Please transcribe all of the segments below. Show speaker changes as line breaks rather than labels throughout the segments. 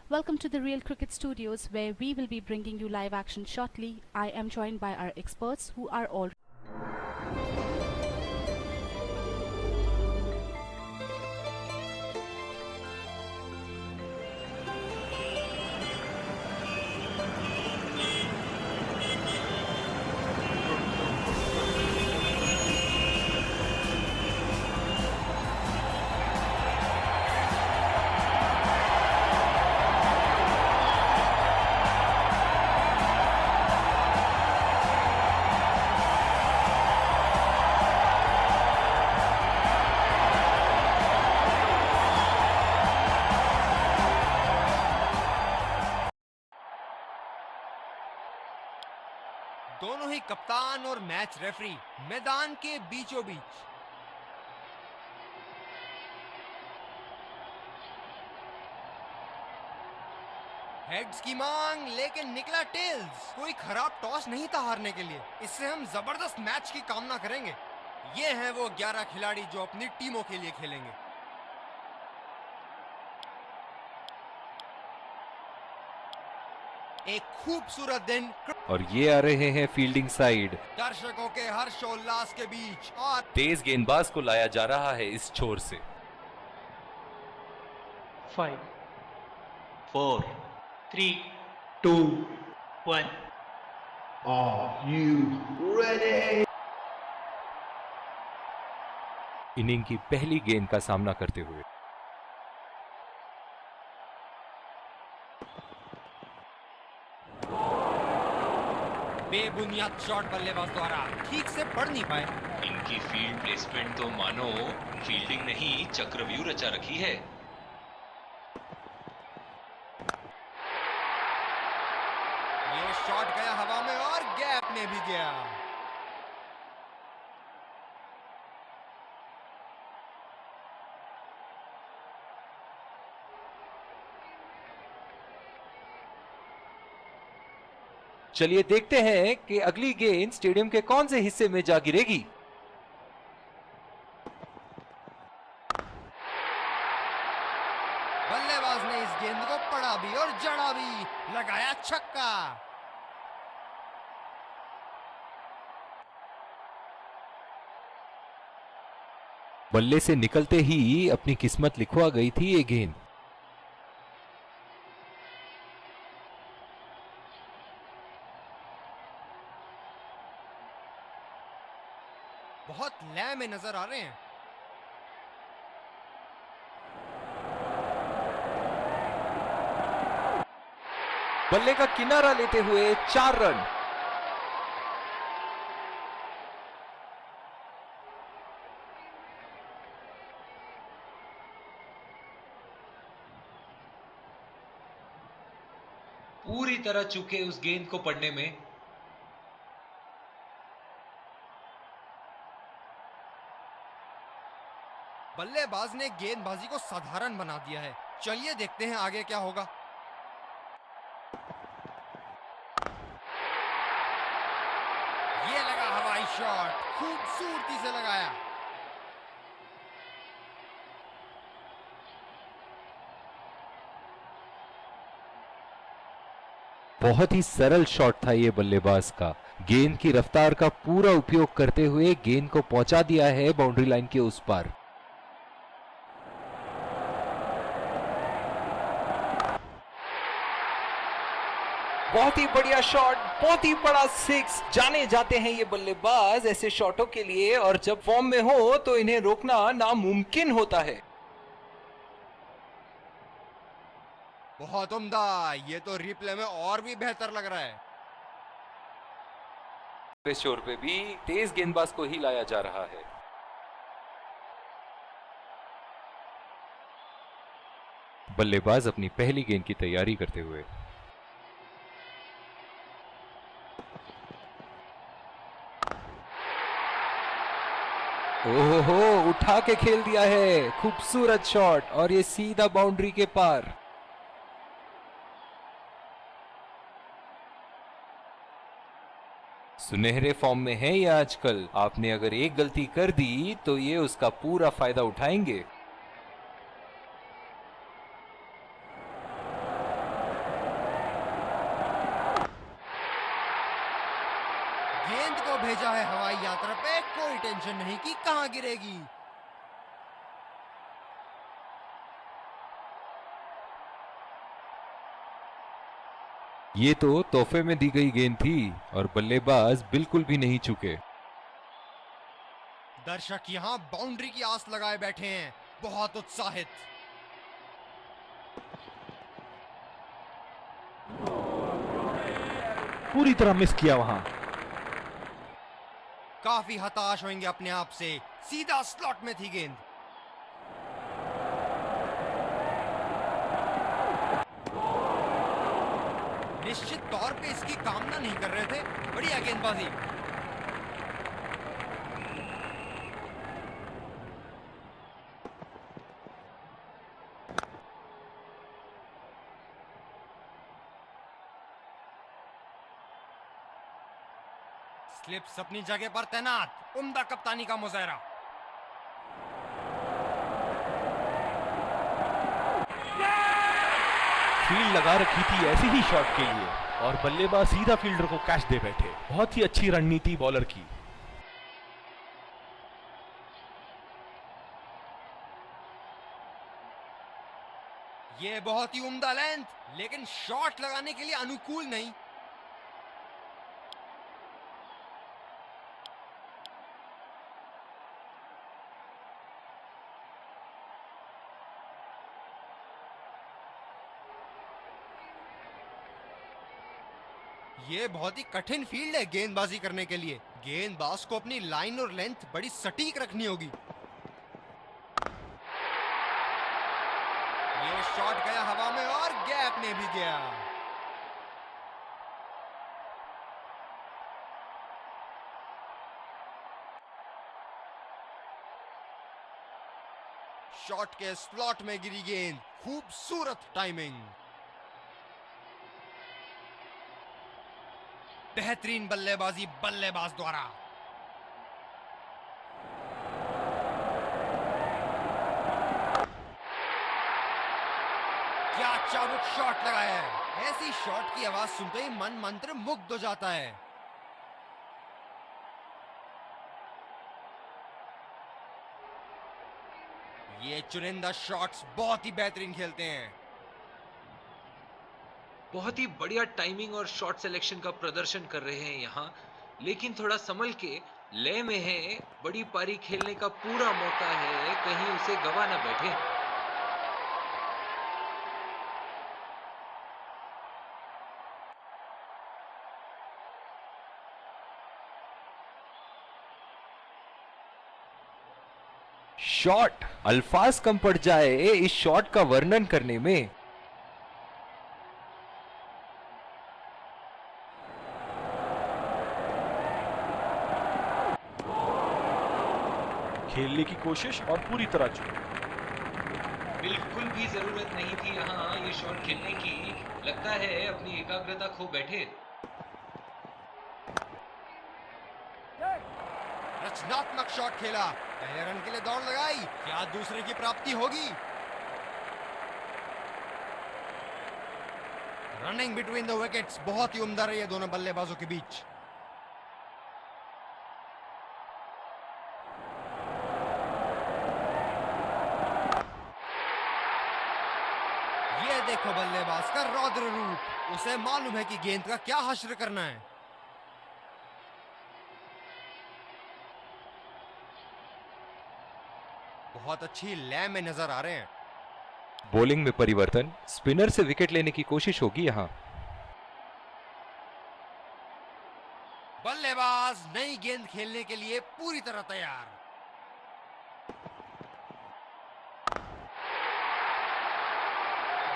Welcome to the Real Cricket Studios, where we will be bringing you live action shortly. I am joined by our experts who are all
दोनों ही कप्तान और match referee मैदान के बीचों बीच। Heads की मांग, लेकिन निकला टेल्स। कोई खराब टॉस नहीं था हारने के लिए। इससे हम जबरदस्त मैच की कामना करेंगे। ये हैं वो 11 खिलाड़ी जो अपनी टीमों के लिए खेलेंगे। एक खूबसूरत दिन
और ये आ रहे हैं फील्डिंग साइड।
दर्शकों के हर्षोल्लास के बीच और
तेज गेंदबाज को लाया जा रहा है इस छोर से।
5 4 3 2 1
Are you ready?
इनिंग की पहली गेंद का सामना करते हुए
बेबुनियाद शॉट बल्लेबाज द्वारा ठीक से पढ़ नहीं पाए।
इनकी फील्ड प्लेसमेंट तो मानो फील्डिंग नहीं चक्रव्यूह रचा रखी है।
ये शॉट गया हवा में और गैप में भी गया।
चलिए देखते हैं कि अगली गेंद स्टेडियम के कौन से हिस्से में जा गिरेगी।
बल्लेबाज ने इस गेंद को पढ़ा भी और जड़ा भी, लगाया छक्का।
बल्ले से निकलते ही अपनी किस्मत लिखवा गई थी ये गेंद।
बहुत लय में नजर आ रहे हैं।
बल्ले का किनारा लेते हुए 4 रन।
पूरी तरह चूके उस गेंद को पढ़ने में।
बल्लेबाज ने गेंदबाजी को साधारण बना दिया है। चलिए देखते हैं आगे क्या होगा। ये लगा हवाई शॉट, खूबसूरती से लगाया।
बहुत ही सरल शॉट था ये बल्लेबाज का। गेंद की रफ्तार का पूरा उपयोग करते हुए गेंद को पहुंचा दिया है बाउंड्री लाइन के उस पार। बहुत ही बढ़िया शॉट, बहुत ही बड़ा 6। जाने जाते हैं ये बल्लेबाज ऐसे शॉटों के लिए, और जब फॉर्म में हो तो इन्हें रोकना नामुमकिन होता है।
बहुत उम्दा। ये तो रिप्ले में और भी बेहतर लग रहा है।
इस छोर पे भी तेज गेंदबाज को ही लाया जा रहा है। बल्लेबाज अपनी पहली गेंद की तैयारी करते हुए। ओहो, उठा के खेल दिया है। खूबसूरत शॉट, और ये सीधा बाउंड्री के पार। सुनहरे फॉर्म में है ये आजकल। आपने अगर एक गलती कर दी तो ये उसका पूरा फायदा उठाएंगे।
गेंद को भेजा है हवाई यात्रा पे, कोई टेंशन नहीं कि कहां गिरेगी।
ये तो तोहफे में दी गई गेंद थी और बल्लेबाज बिल्कुल भी नहीं चूके।
दर्शक यहां बाउंड्री की आस लगाए बैठे हैं, बहुत उत्साहित।
पूरी तरह मिस किया वहां।
काफी हताश होंगे अपने आप से, सीधा स्लॉट में थी गेंद। निश्चित तौर पे इसकी कामना नहीं कर रहे थे, बढ़िया गेंदबाजी। स्लिप्स अपनी जगह पर तैनात, उम्दा कप्तानी का मुजाहरा।
फील्ड लगा रखी थी ऐसे ही शॉट के लिए और बल्लेबाज सीधा फील्डर को कैच दे बैठे। बहुत ही अच्छी रणनीति बॉलर की।
ये बहुत ही उम्दा लेंथ, लेकिन शॉट लगाने के लिए अनुकूल नहीं। ये बहुत ही कठिन फील्ड है गेंदबाजी करने के लिए। गेंदबाज को अपनी लाइन और लेंथ बड़ी सटीक रखनी होगी। ये शॉट गया हवा में और गैप में भी गया। शॉट के स्लॉट में गिरी गेंद, खूबसूरत टाइमिंग। बेहतरीन बल्लेबाजी बल्लेबाज द्वारा। क्या चाबुक शॉट लगाया है। ऐसी शॉट की आवाज सुनते ही मन मंत्र मुग्ध हो जाता है। ये चुनिंदा शॉट्स बहुत ही बेहतरीन खेलते हैं।
बहुत ही बढ़िया टाइमिंग और शॉट सिलेक्शन का प्रदर्शन कर रहे हैं यहाँ, लेकिन थोड़ा संभल के लय में है। बड़ी पारी खेलने का पूरा मौका है, कहीं उसे गवा ना बैठे। शॉट, अल्फाज कम पड़ जाए इस शॉट का वर्णन करने में।
खेलने की कोशिश और पूरी तरह चूक।
बिल्कुल भी जरूरत नहीं थी यहाँ ये शॉट खेलने की। लगता है अपनी एकाग्रता खो बैठे।
रचनात्मक शॉट खेला, पहले रन के लिए दौड़ लगाई, क्या दूसरे की प्राप्ति होगी। रनिंग बिटवीन द विकेट्स बहुत ही उम्दा रही है दोनों बल्लेबाजों के बीच। ये देखो बल्लेबाज का रौद्र रूप, उसे मालूम है कि गेंद का क्या हश्र करना है। बहुत अच्छी लय में नजर आ रहे हैं।
बॉलिंग में परिवर्तन, स्पिनर से विकेट लेने की कोशिश होगी यहाँ।
बल्लेबाज नई गेंद खेलने के लिए पूरी तरह तैयार।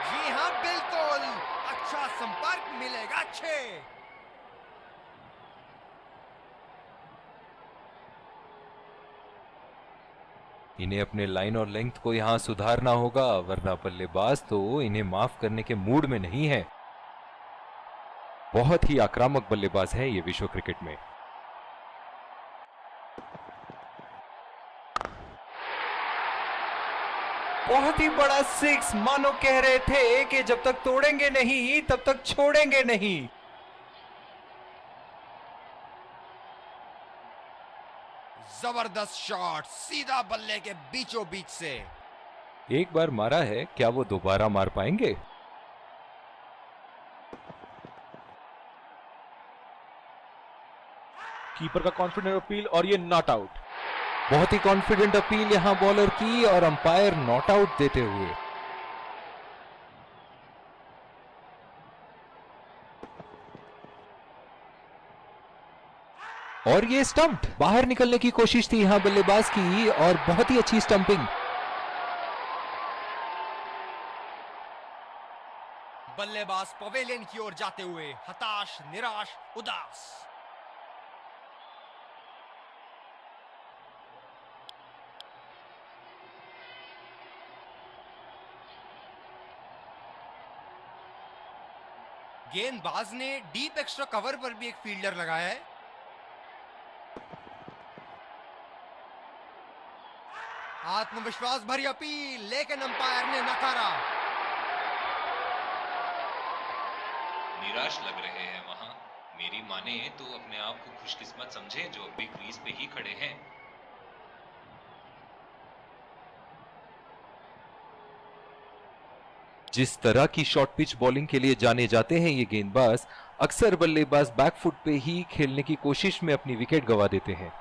जी हां बिल्कुल, अच्छा संपर्क मिलेगा 6।
इन्हें अपने लाइन और लेंथ को यहाँ सुधारना होगा, वरना बल्लेबाज तो इन्हें माफ करने के मूड में नहीं है। बहुत ही आक्रामक बल्लेबाज है ये विश्व क्रिकेट में। बहुत ही बड़ा 6, मानो कह रहे थे कि जब तक तोड़ेंगे नहीं तब तक छोड़ेंगे नहीं।
जबरदस्त शॉट सीधा बल्ले के बीचों बीच से।
एक बार मारा है, क्या वो दोबारा मार पाएंगे?
कीपर का कॉन्फिडेंट अपील और ये नॉट आउट।
बहुत ही कॉन्फिडेंट अपील यहां बॉलर की और अंपायर नॉट आउट देते हुए। और ये स्टंप्ड, बाहर निकलने की कोशिश थी यहां बल्लेबाज की और बहुत ही अच्छी स्टंपिंग।
बल्लेबाज पवेलियन की ओर जाते हुए हताश, निराश, उदास। गेंदबाज ने डीप एक्स्ट्रा कवर पर भी एक फील्डर लगाया है। आत्मविश्वास भरी अपील, लेकिन अंपायर ने नकारा।
निराश लग रहे हैं वहां। मेरी माने तो अपने आप को खुशकिस्मत समझे जो अभी क्रीज पे ही खड़े हैं।
जिस तरह की शॉर्ट पिच बॉलिंग के लिए जाने जाते हैं ये गेंदबाज, अक्सर बल्लेबाज बैकफुट पे ही खेलने की कोशिश में अपनी विकेट गंवा देते हैं।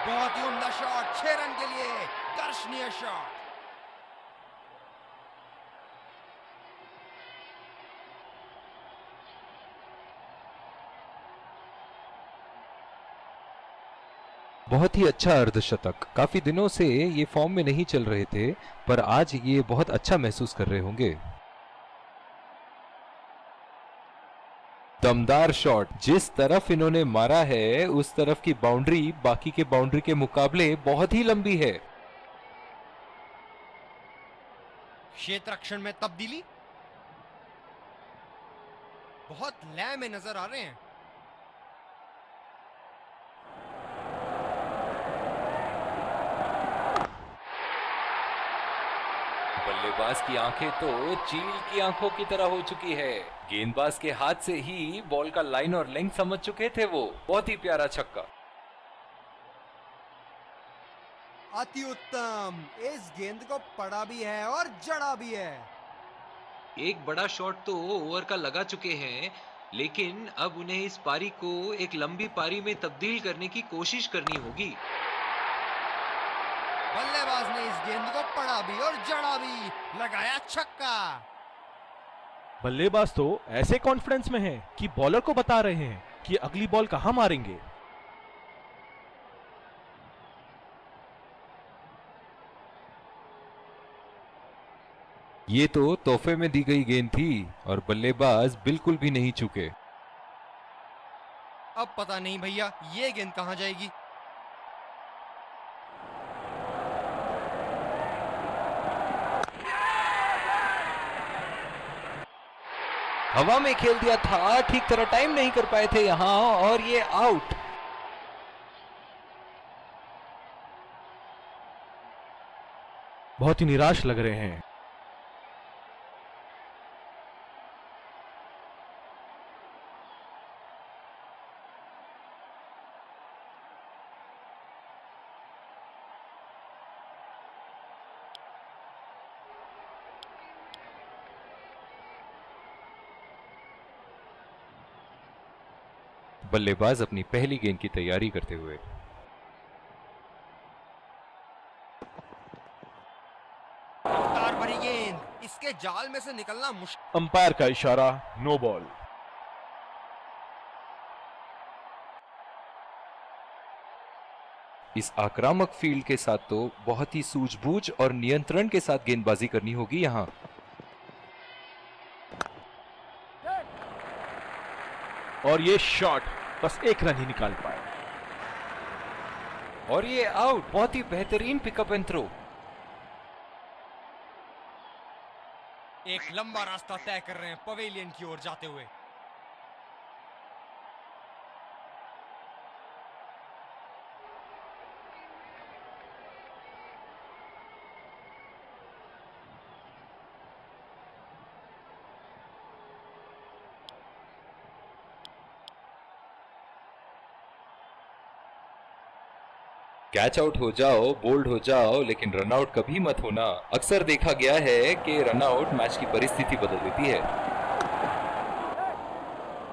बहुत ही उम्दा शॉट, 6 रन के लिए दर्शनीय शॉट।
बहुत ही अच्छा अर्धशतक। काफी दिनों से ये फॉर्म में नहीं चल रहे थे, पर आज ये बहुत अच्छा महसूस कर रहे होंगे। दमदार शॉट, जिस तरफ इन्होंने मारा है उस तरफ की बाउंड्री बाकी के बाउंड्री के मुकाबले बहुत ही लंबी है।
क्षेत्र रक्षण में तब्दीली बहुत लय में नजर आ रहे हैं।
बल्लेबाज की आंखें तो चील की आंखों की तरह हो चुकी है। गेंदबाज के हाथ से ही बॉल का लाइन और लेंथ समझ चुके थे वो। बहुत ही प्यारा छक्का।
अति उत्तम, इस गेंद को पड़ा भी है और जड़ा भी है।
एक बड़ा शॉट तो ओवर का लगा चुके हैं, लेकिन अब उन्हें इस पारी को एक लंबी पारी में तब्दील करने की कोशिश करनी होगी।
बल्लेबाज ने इस गेंद को पड़ा भी और जड़ा भी, लगाया छक्का।
बल्लेबाज तो ऐसे कॉन्फिडेंस में है कि बॉलर को बता रहे हैं कि अगली बॉल कहां मारेंगे।
ये तो तोहफे में दी गई गेंद थी और बल्लेबाज बिल्कुल भी नहीं चुके।
अब पता नहीं भैया ये गेंद कहां जाएगी।
हवा में खेल दिया था, ठीक तरह टाइम नहीं कर पाए थे यहां और ये आउट।
बहुत ही निराश लग रहे हैं।
बल्लेबाज अपनी पहली गेंद की तैयारी करते हुए।
रफ्तार भरी गेंद, इसके जाल में से निकलना मुश्किल।
अंपायर का इशारा, नो बॉल।
इस आक्रामक फील्ड के साथ तो बहुत ही सूझबूझ और नियंत्रण के साथ गेंदबाजी करनी होगी यहां।
और ये शॉट बस एक रन ही निकाल पाए।
और ये आउट, बहुत ही बेहतरीन पिकअप एंड थ्रो।
एक लंबा रास्ता तय कर रहे हैं पवेलियन की ओर जाते हुए।
कैच आउट हो जाओ, बोल्ड हो जाओ, लेकिन रन आउट कभी मत होना। अक्सर देखा गया है कि रन आउट मैच की परिस्थिति बदल देती है।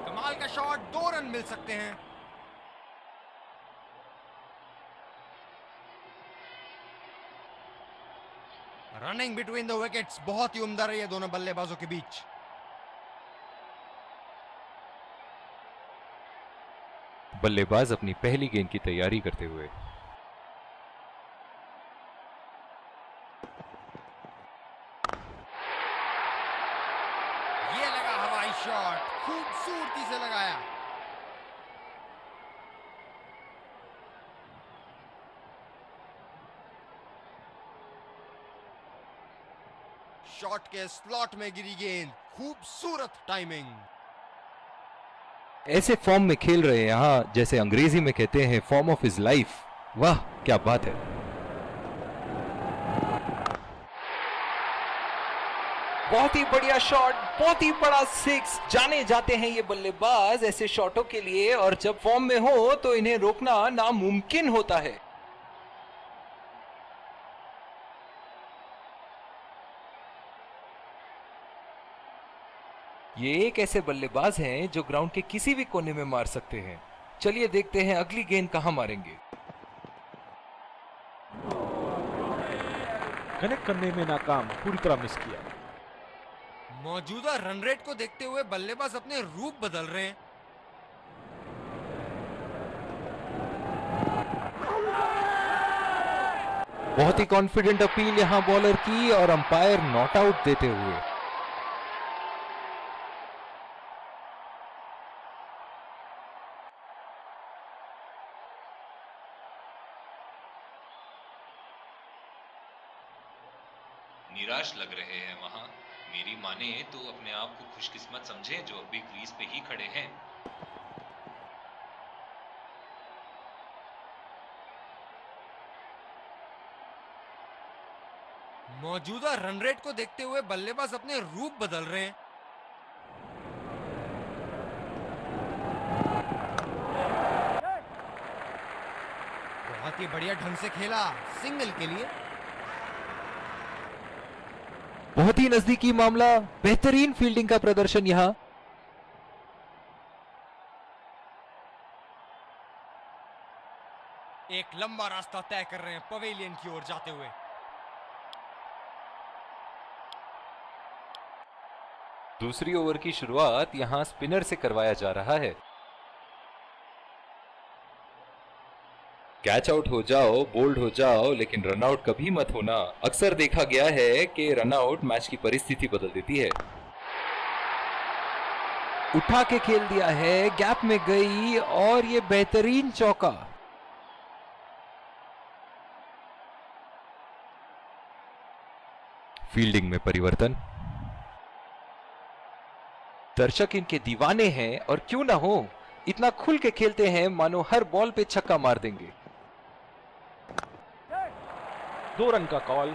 कमाल का शॉट, 2 रन मिल सकते हैं। रनिंग बिटवीन द विकेट्स बहुत ही उम्दा रही है दोनों बल्लेबाजों के बीच।
बल्लेबाज अपनी पहली गेंद की तैयारी करते हुए।
ये लगा हवाई शॉट, खूबसूरती से लगाया। शॉट के स्लॉट में गिरी गेंद, खूबसूरत टाइमिंग।
ऐसे फॉर्म में खेल रहे हैं यहाँ, जैसे अंग्रेजी में कहते हैं फॉर्म ऑफ हिज लाइफ। वाह क्या बात है। बहुत ही बढ़िया शॉट, बहुत ही बड़ा सिक्स। जाने जाते हैं ये बल्लेबाज ऐसे शॉटों के लिए, और जब फॉर्म में हो तो इन्हें रोकना नामुमकिन होता है। ये एक ऐसे बल्लेबाज हैं जो ग्राउंड के किसी भी कोने में मार सकते हैं। चलिए देखते हैं अगली गेंद कहां मारेंगे।
कनेक्ट करने में नाकाम, पूरी तरह मिस किया।
मौजूदा रन रेट को देखते हुए बल्लेबाज अपने रूप बदल रहे हैं।
बहुत ही कॉन्फिडेंट अपील यहां बॉलर की, और अंपायर नॉट आउट देते हुए।
निराश लग रहे हैं वहां। मेरी माने तो अपने आप को खुशकिस्मत समझें जो अभी क्रीज पे ही खड़े हैं।
मौजूदा रन रेट को देखते हुए बल्लेबाज अपने रूप बदल रहे हैं। बहुत ही बढ़िया ढंग से खेला, सिंगल के लिए।
बहुत ही नजदीकी मामला, बेहतरीन फील्डिंग का प्रदर्शन यहां।
एक लंबा रास्ता तय कर रहे हैं पवेलियन की ओर जाते हुए।
दूसरी ओवर की शुरुआत यहां स्पिनर से करवाया जा रहा है। कैच आउट हो जाओ, बोल्ड हो जाओ, लेकिन रन आउट कभी मत होना। अक्सर देखा गया है कि रन आउट मैच की परिस्थिति बदल देती है। उठा के खेल दिया है, गैप में गई, और ये बेहतरीन चौका। फील्डिंग में परिवर्तन। दर्शक इनके दीवाने हैं, और क्यों ना हो, इतना खुल के खेलते हैं मानो हर बॉल पे छक्का मार देंगे।
2 रन का कॉल।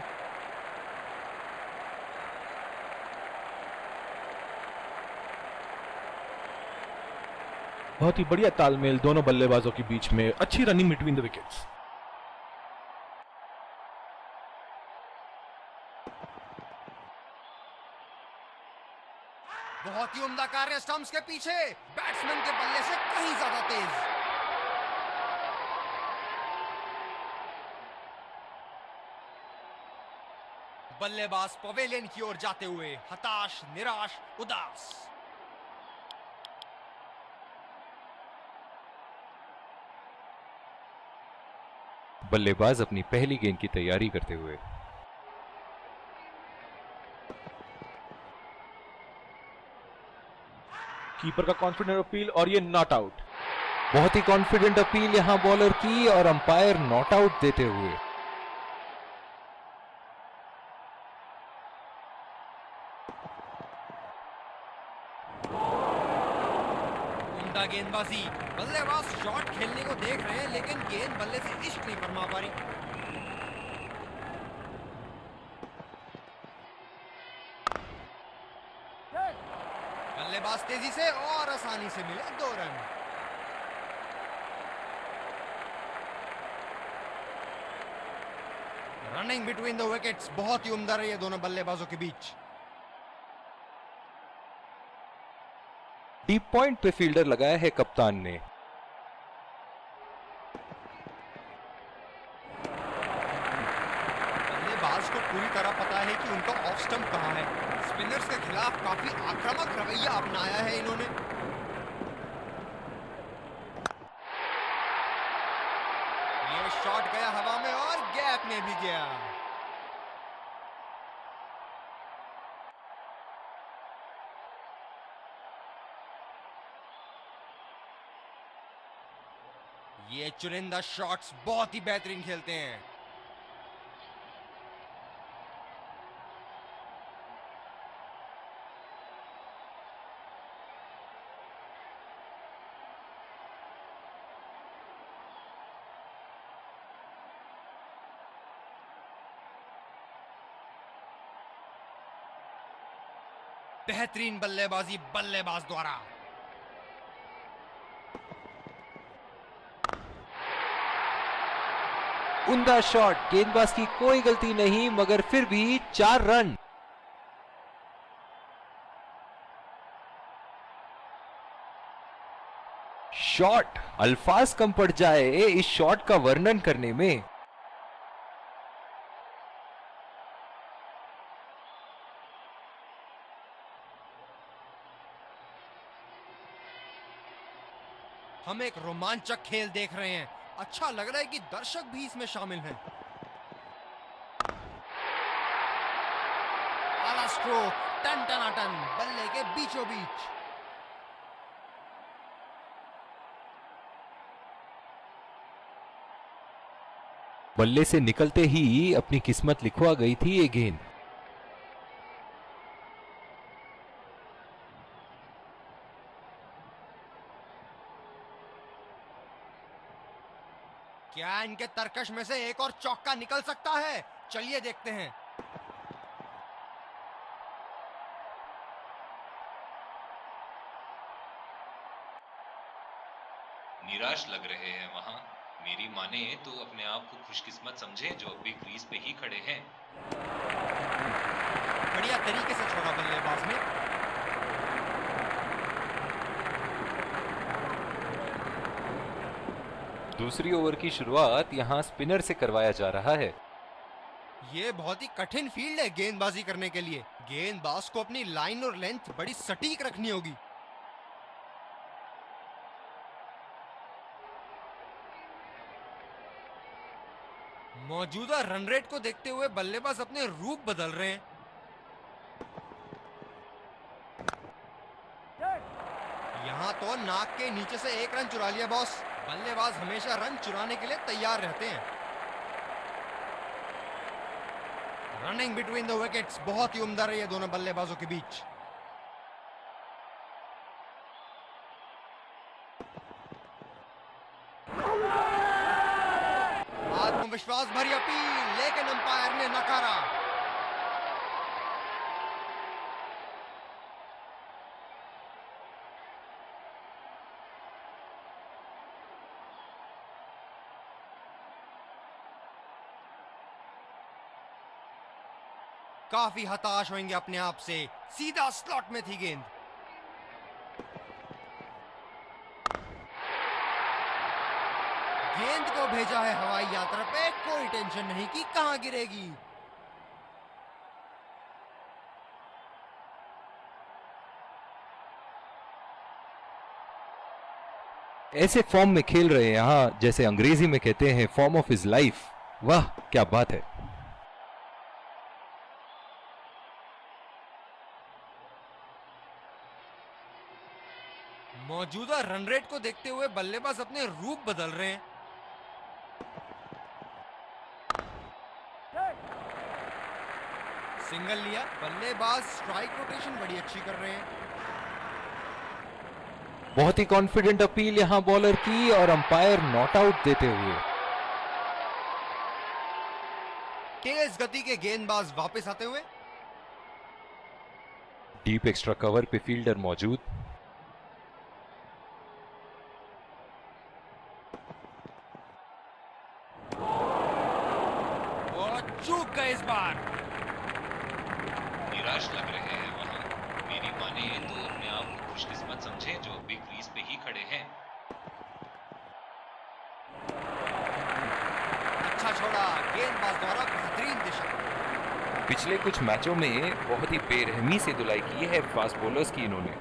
बहुत ही बढ़िया तालमेल दोनों बल्लेबाजों के बीच में, अच्छी रनिंग बिटवीन द विकेट्स।
बहुत ही उम्दा कार्य स्टंप्स के पीछे, बैट्समैन के बल्ले से कहीं ज्यादा तेज। बल्लेबाज पवेलियन की ओर जाते हुए हताश, निराश, उदास।
बल्लेबाज अपनी पहली गेंद की तैयारी करते हुए।
कीपर का कॉन्फिडेंट अपील, और ये नॉट आउट।
बहुत ही कॉन्फिडेंट अपील यहां बॉलर की, और अंपायर नॉट आउट देते हुए।
उम्दा गेंदबाजी, बल्लेबाज शॉट खेलने को देख रहे हैं, लेकिन गेंद बल्ले से इश्क नहीं फरमा पा रही। बल्लेबाज तेजी से और आसानी से मिले 2 run. Running between the wickets बहुत ही उम्दा रही है दोनों बल्लेबाजों के बीच।
डीप पॉइंट पे फील्डर लगाया है कप्तान ने।
बल्लेबाज को पूरी तरह पता है कि उनका ऑफ स्टंप कहां है। स्पिनर्स के खिलाफ काफी आक्रामक रवैया अपनाया है इन्होंने। ये शॉट गया हवा में और गैप में भी गया। ये चुनिंदा शॉट्स बहुत ही बेहतरीन खेलते हैं। बेहतरीन बल्लेबाजी बल्लेबाज द्वारा।
उम्दा शॉट, गेंदबाज की कोई गलती नहीं, मगर फिर भी 4 रन। शॉट, अल्फाज कम पड़ जाए इस शॉट का वर्णन करने में।
हम एक रोमांचक खेल देख रहे हैं। अच्छा लग रहा है कि दर्शक भी इसमें शामिल हैं। आला स्ट्रोक, टन टनाटन, बल्ले के बीचों बीच।
बल्ले से निकलते ही अपनी किस्मत लिखवा गई थी ये गेंद।
क्या इनके तरकश में से एक और चौका निकल सकता है? चलिए देखते हैं।
निराश लग रहे हैं वहां। मेरी माने तो अपने आप को खुशकिस्मत समझे जो अभी क्रीज पे ही खड़े हैं।
बढ़िया तरीके से छोड़ा बल्लेबाज ने।
दूसरी ओवर की शुरुआत यहां स्पिनर से करवाया जा रहा है।
ये बहुत ही कठिन फील्ड है गेंदबाजी करने के लिए। गेंदबाज को अपनी लाइन और लेंथ बड़ी सटीक रखनी होगी। मौजूदा रन रेट को देखते हुए बल्लेबाज अपने रूप बदल रहे हैं। यहां तो नाक के नीचे से एक रन चुरा लिया बॉस। बल्लेबाज हमेशा रन चुराने के लिए तैयार रहते हैं। रनिंग बिटवीन द विकेट्स बहुत ही उम्दा रही है दोनों बल्लेबाजों के बीच। आत्मविश्वास भरी अपील, लेकिन अंपायर ने नकारा। काफी हताश होंगे अपने आप से। सीधा स्लॉट में थी गेंद। गेंद को भेजा है हवाई यात्रा पे। कोई टेंशन नहीं कि कहां गिरेगी।
ऐसे फॉर्म में खेल रहे हैं यहां, जैसे अंग्रेजी में कहते हैं फॉर्म ऑफ हिज लाइफ। वाह क्या बात है।
मौजूदा रन रेट को देखते हुए बल्लेबाज अपने रूप बदल रहे हैं। सिंगल लिया। बल्लेबाज स्ट्राइक रोटेशन बड़ी अच्छी कर रहे हैं।
बहुत ही कॉन्फिडेंट अपील यहां बॉलर की और अंपायर नॉट आउट देते हुए।
तेज गति के गेंदबाज वापस आते हुए।
डीप एक्स्ट्रा कवर पे फील्डर मौजूद।
वो चूक गए इस बार।
निराश लग रहे हैं वहां। मेरी माने तो अपने आप को खुशकिस्मत समझे जो अभी क्रीज पे ही खड़े हैं।
अच्छा छोड़ा, गेंदबाज द्वारा बेहतरीन दिशा।
पिछले कुछ मैचों में बहुत ही बेरहमी से धुलाई की है फास्ट बॉलर्स की इन्होंने।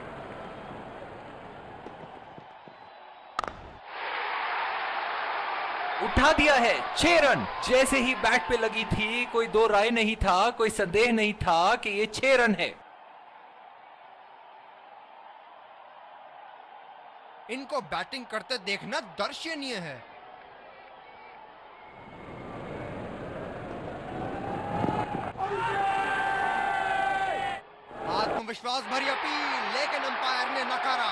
उठा दिया है 6 रन। जैसे ही बैट पे लगी थी कोई दो राय नहीं था, कोई संदेह नहीं था कि ये 6 रन है।
इनको बैटिंग करते देखना दर्शनीय है। आत्मविश्वास भरी अपील, लेकिन अंपायर ने नकारा।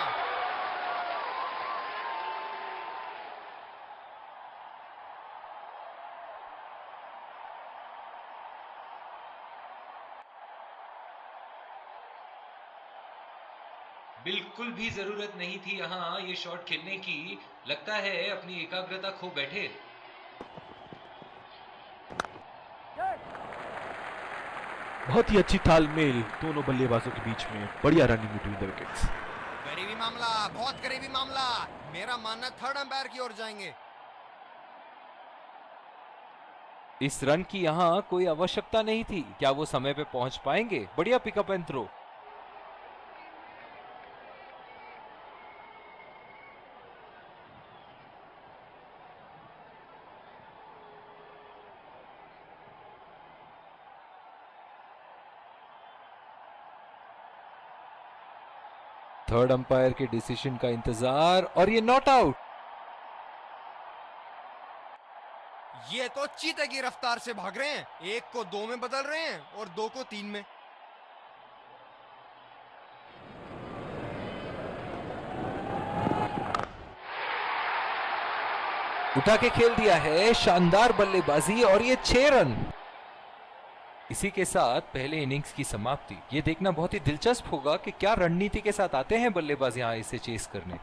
बिल्कुल भी जरूरत नहीं थी यहाँ ये शॉट खेलने की। लगता है अपनी एकाग्रता खो बैठे।
बहुत ही अच्छी तालमेल दोनों बल्लेबाजों के बीच में, बढ़िया रनिंग बिटवीन द विकेट्स।
करीबी मामला, बहुत करीबी मामला। मेरा मानना थर्ड अंपायर की ओर जाएंगे।
इस रन की यहाँ कोई आवश्यकता नहीं थी। क्या वो समय पे पहुंच पाएंगे? बढ़िया pickup and throw. Third umpire के डिसीजन का इंतजार और ये नॉट आउट।
ये तो चीते की रफ्तार से भाग रहे हैं। 1 को 2 में बदल रहे हैं और 2 को 3 में।
उठा के खेल दिया है, शानदार बल्लेबाजी और ये 6 रन। इसी के साथ पहले इनिंग्स की समाप्ति। ये देखना बहुत ही दिलचस्प होगा कि क्या रणनीति के साथ आते हैं बल्लेबाज यहां इसे चेस करने।